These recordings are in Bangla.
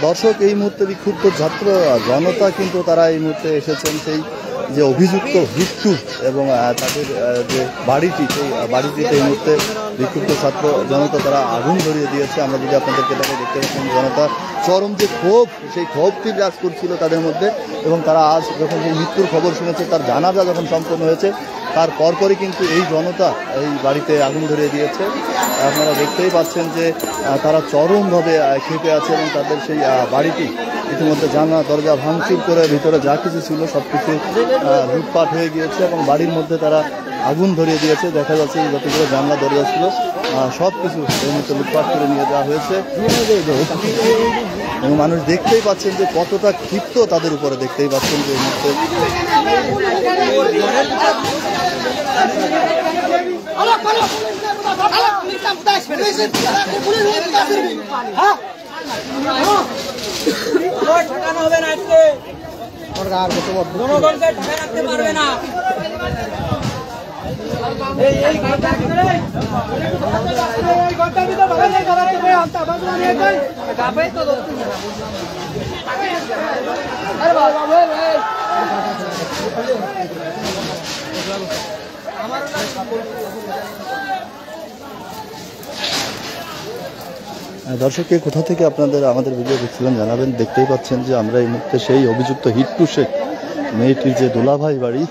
দর্শক, এই মুহূর্তে বিক্ষুব্ধ ছাত্র জনতা কিন্তু তারা এই মুহূর্তে এসেছেন সেই যে অভিযুক্ত হিট্টু এবং তাদের যে বাড়িটি, সেই বাড়িটিতে এই মুহূর্তে বিক্ষুব্ধ ছাত্র জনতা তারা আগুন ধরিয়ে দিয়েছে। আমরা যদি আপনাদেরকে দেখতে পাচ্ছেন জনতা চরম যে ক্ষোভ, সেই ক্ষোভটি বিরাজ করছিল তাদের মধ্যে। এবং তারা আজ যখন এই মৃত্যুর খবর শুনেছে, তার জানাজা যখন সম্পন্ন হয়েছে, তার পরপরই কিন্তু এই জনতা এই বাড়িতে আগুন ধরিয়ে দিয়েছে। আপনারা দেখতেই পাচ্ছেন যে তারা চরমভাবে ক্ষেপে আছে এবং তাদের সেই বাড়িটি ইতিমধ্যে জানলা দরজা ভাঙচুর করে ভিতরে যা কিছু ছিল সব কিছু লুটপাট হয়ে গিয়েছে এবং বাড়ির মধ্যে তারা আগুন ধরিয়ে দিয়েছে। দেখা যাচ্ছে যতগুলো জানলা দরজা ছিল সব কিছু এই মুহূর্তে লুটপাট করে নিয়ে যাওয়া হয়েছে এবং মানুষ দেখতেই পাচ্ছেন যে কতটা ক্ষিপ্ত তাদের উপরে। দেখতেই পাচ্ছেন যে এই মুহূর্তে দর্শক, কোথা থেকে আপনাদের আমাদের ভিডিও দেখছিলেন জানাবেন। দেখতেই পাচ্ছেন যে আমরা এই মুহূর্তে সেই অভিযুক্ত হিট্টু শেখ মেয়েটির যে দুলাভাই বাড়ি,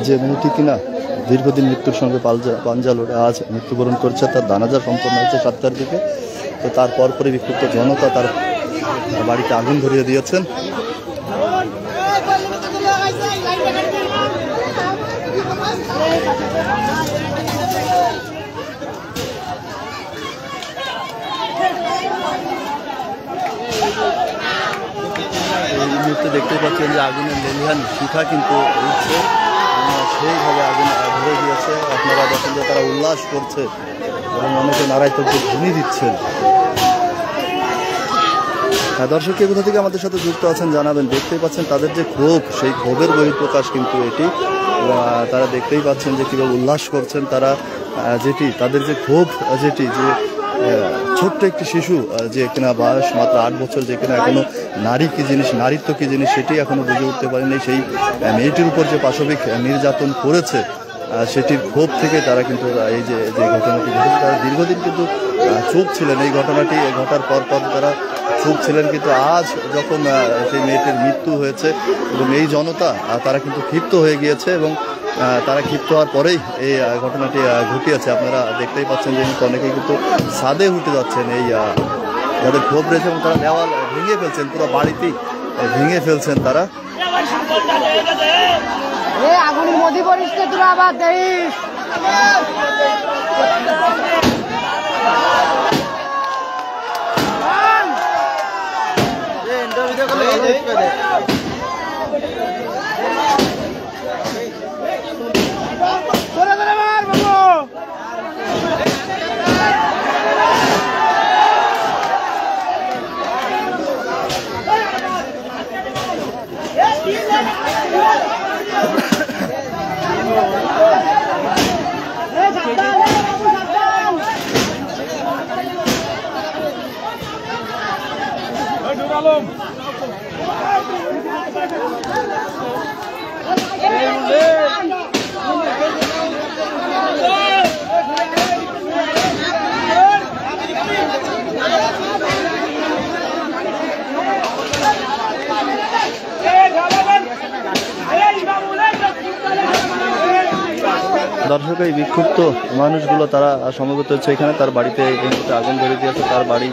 যে মেয়েটি কিনা দীর্ঘদিন মৃত্যুর সঙ্গে পাঞ্জা লড়ে আজ মৃত্যুবরণ করছে। তার জানাজা সম্পন্ন হয়েছে 7টার দিকে। তো তার পরপরই বিক্ষুব্ধ জনতা তার বাড়িতে আগুন ধরিয়ে দিয়েছেন। এই মুহূর্তে দেখতে পাচ্ছেন যে আগুনের লেলিহান শিখা কিন্তু উঠছে, সেইভাবে আগুন ধরে দিয়েছে। আপনারা দেখেন যে তারা উল্লাস করছে এবং অনেকে নারায় তো ধ্বনি দিচ্ছেন। দর্শক, কোথা থেকে আমাদের সাথে যুক্ত আছেন জানাবেন। দেখতেই পাচ্ছেন তাদের যে ক্ষোভ, সেই ক্ষোভের বহিঃপ্রকাশ কিন্তু এটি। তারা দেখতেই পাচ্ছেন যে কীভাবে উল্লাস করছেন তারা, যেটি তাদের যে ক্ষোভ, যেটি যে ছোট্ট একটি শিশু যে কিনা বয়স মাত্র 8 বছর, যে কিনা এখনো নারী কী জিনিস, নারীত্ব কী জিনিস সেটি এখনো বুঝে উঠতে পারেনি। সেই মেয়েটির উপর যে পাশবিক নির্যাতন করেছে সেটির ক্ষোভ থেকে তারা কিন্তু এই যে ঘটনাটি ঘটেছে, তারা দীর্ঘদিন কিন্তু চুপ ছিলেন। এই ঘটনাটি ঘটার পর তারা চুপ ছিলেন, কিন্তু আজ যখন সেই মেয়েটির মৃত্যু হয়েছে এবং এই জনতা তারা কিন্তু ক্ষিপ্ত হয়ে গিয়েছে এবং তারা ক্ষিপ্ত হওয়ার পরেই এই ঘটনাটি ঘটিয়েছে। আপনারা দেখতেই পাচ্ছেন যে অনেকেই কিন্তু ছাদে উঠে যাচ্ছেন এই যাদের ক্ষোভ রয়েছে এবং তারা দেওয়াল ভেঙে ফেলছেন, পুরো বাড়িতেই ভেঙে ফেলছেন তারা। আগুনের মধ্যে পরিষ্কার তুই আবার দেখিস। দর্শক, এই বিক্ষুব্ধ মানুষগুলো তারা সমবেত হচ্ছে এখানে। তার বাড়িতে এই মুহূর্তে আগুন ধরে দিয়েছে। তার বাড়ি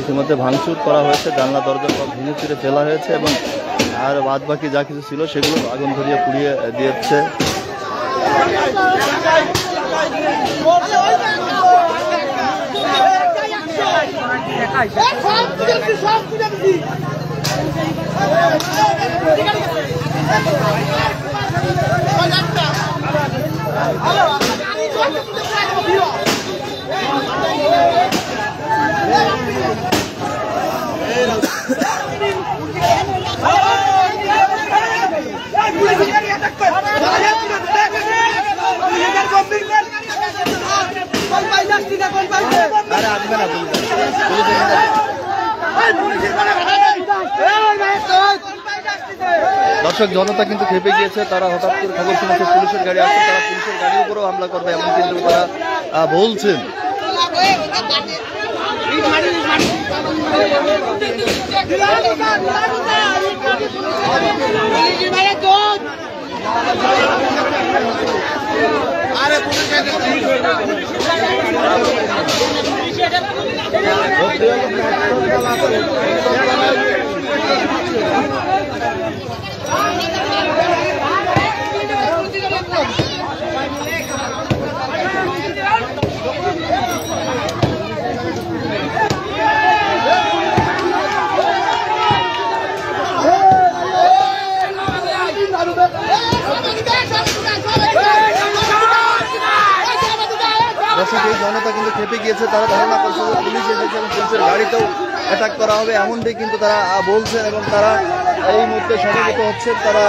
ইতিমধ্যে ভাঙচুর করা হয়েছে, জানলা দরজা ভেঙে চুরে ফেলা হয়েছে এবং আর বাদ বাকি যা কিছু ছিল সেগুলো আগুন ধরিয়ে পুড়িয়ে দিয়েছে। দর্শক জনতা কিন্তু খেপে গিয়েছে, তারা হঠাৎ করে খবর শুনেছে পুলিশের গাড়ি আসছে, তারা পুলিশের গাড়ির উপরেও হামলা করবে এমন কিন্তু তারা বলছেন। দর্শক এই জনতা কিন্তু খেপে গিয়েছে, তারা ধারণা করছে যে পুলিশ এসেছে এবং পুলিশের গাড়িতেও অ্যাটাক করা হবে এমনটাই কিন্তু তারা বলছেন এবং তারা এই মুহূর্তে সমবেত হচ্ছে। তারা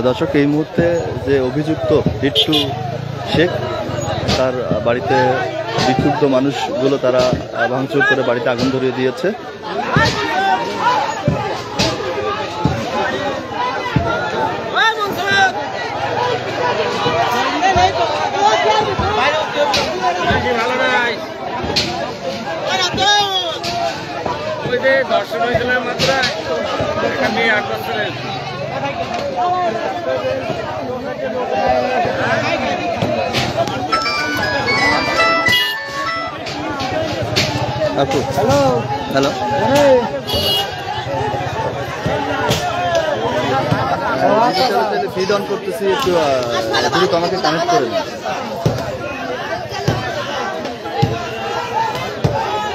দর্শক এই মুহূর্তে যে অভিযুক্ত বিট্টু শেখ, তার বাড়িতে বিক্ষুব্ধ মানুষগুলো তারা ভাঙচুর করে বাড়িতে আগুন ধরিয়ে দিয়েছে। দর্শন হয়েছিল মাত্র এখানে 8 বছরের আপু হ্যালো হ্যালো ফিড অন করতেছি, একটু দ্রুত আমাকে কানেক্ট করে নিন।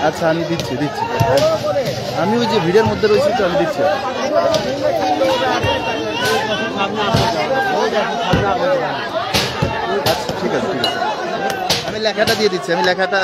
আচ্ছা আমি দিচ্ছি আমি ওই যে ভিডিওর মধ্যে রয়েছি তো আমি দিচ্ছি। আচ্ছা ঠিক আছে আমি লেখাটা দিয়ে দিচ্ছি, আমি লেখাটা